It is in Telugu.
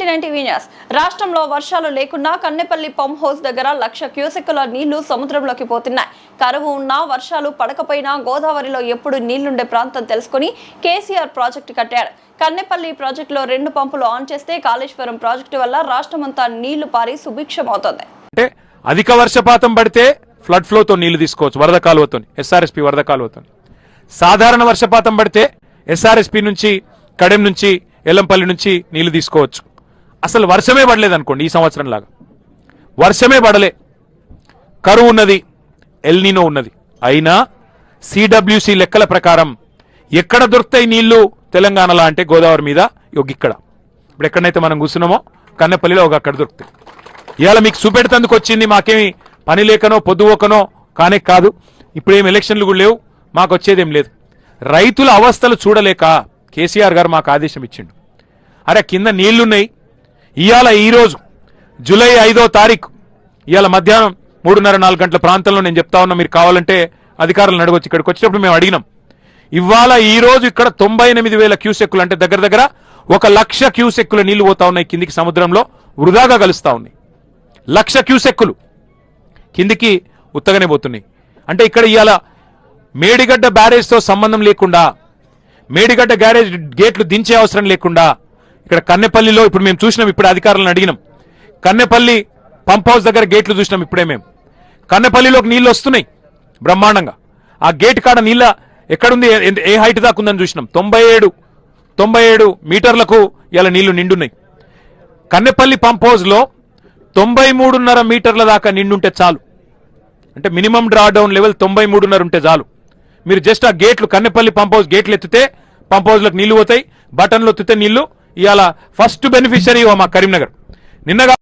99 టీవీ న్యూస్. రాష్ట్రంలో వర్షాలు లేకున్నా కన్నెపల్లి పంప్ హౌస్ దగ్గర 1,00,000 క్యూసెక్కుల నీళ్లు సముద్రంలోకి పోతున్నాయి. కరువు ఉన్నా వర్షాలు పడకపోయినా గోదావరిలో ఎప్పుడు నీళ్లుండే ప్రాంతం తెలుసుకుని కేసీఆర్ ప్రాజెక్టు కట్టాడు. కన్నెపల్లి ప్రాజెక్టులో 2 పంపులు ఆన్ చేస్తే కాళేశ్వరం ప్రాజెక్టు వల్ల రాష్ట్రమంతా నీళ్లు పారి సుభిక్షమవుతోంది. అంటే అధిక వర్షపాతం పడితే ఫ్లడ్ ఫ్లోతో నీళ్లు తీసుకోవచ్చు, వరద కాలువతో, ఎస్ఆర్ఎస్పీ వరద కాలువతో. సాధారణ వర్షపాతం పడితే ఎస్ఆర్ఎస్పీ నుంచి, కడెం నుంచి, ఎల్లంపల్లి నుంచి నీళ్లు తీసుకోవచ్చు. అసలు వర్షమే పడలేదు అనుకోండి, ఈ సంవత్సరం లాగా వర్షమే పడలే, కరువు ఉన్నది, ఎల్నినో ఉన్నది. అయినా సిడబ్ల్యూసి లెక్కల ప్రకారం ఎక్కడ దొరుకుతాయి నీళ్లు తెలంగాణలో అంటే గోదావరి మీద ఇక్కడ. ఇప్పుడు ఎక్కడైతే మనం కూర్చున్నామో కన్నెపల్లిలో అక్కడ దొరుకుతాయి. ఇవాళ మీకు చూపెడుతందుకు వచ్చింది, మాకేమి పని లేకనో పొద్దుపోకనో కానే కాదు. ఇప్పుడేం ఎలక్షన్లు కూడా లేవు, మాకు వచ్చేదేం లేదు. రైతుల అవస్థలు చూడలేక కేసీఆర్ గారు మాకు ఆదేశం ఇచ్చిండు. అరే కింద నీళ్లున్నాయి, ఇవాళ ఈరోజు జూలై 5వ తారీఖు ఇవాళ మధ్యాహ్నం 3:30-4 గంటల ప్రాంతంలో నేను చెప్తా ఉన్నా, మీరు కావాలంటే అధికారులను అడగొచ్చు. ఇక్కడికి వచ్చినప్పుడు మేము అడిగినాం. ఇవాళ ఈ రోజు ఇక్కడ 98,000 క్యూసెక్కులు, అంటే దగ్గర దగ్గర 1,00,000 క్యూసెక్కుల నీళ్లు పోతా ఉన్నాయి కిందికి, సముద్రంలో వృధాగా కలుస్తా ఉన్నాయి. 1,00,000 క్యూసెక్కులు కిందికి ఉత్తగానే పోతున్నాయి. అంటే ఇక్కడ ఇవాళ మేడిగడ్డ బ్యారేజ్తో సంబంధం లేకుండా, మేడిగడ్డ గ్యారేజ్ గేట్లు దించే అవసరం లేకుండా ఇక్కడ కన్నెపల్లిలో ఇప్పుడు మేము చూసినాం, ఇప్పుడు అధికారులను అడిగినాం. కన్నెపల్లి పంప్ హౌస్ దగ్గర గేట్లు చూసినాం. ఇప్పుడే మేము కన్నెపల్లిలోకి నీళ్లు వస్తున్నాయి బ్రహ్మాండంగా. ఆ గేట్ కాడ నీళ్ళ ఎక్కడుంది, ఏ హైట్ దాకా ఉందని చూసినాం. 97 మీటర్లకు ఇలా నీళ్లు నిండున్నాయి. కన్నెపల్లి పంప్ హౌస్ లో 93.5 మీటర్ల దాకా నిండుంటే చాలు. అంటే మినిమం డ్రా డౌన్ లెవెల్ 93.5 ఉంటే చాలు. మీరు జస్ట్ ఆ గేట్లు, కన్నెపల్లి పంప్ హౌస్ గేట్లు ఎత్తితే పంప్ హౌస్ లకు నీళ్లు పోతాయి, బటన్లు ఎత్తితే నీళ్లు. ఇవాళ ఫస్ట్ బెనిఫిషియరీ మా కరీంనగర్. నిన్నగా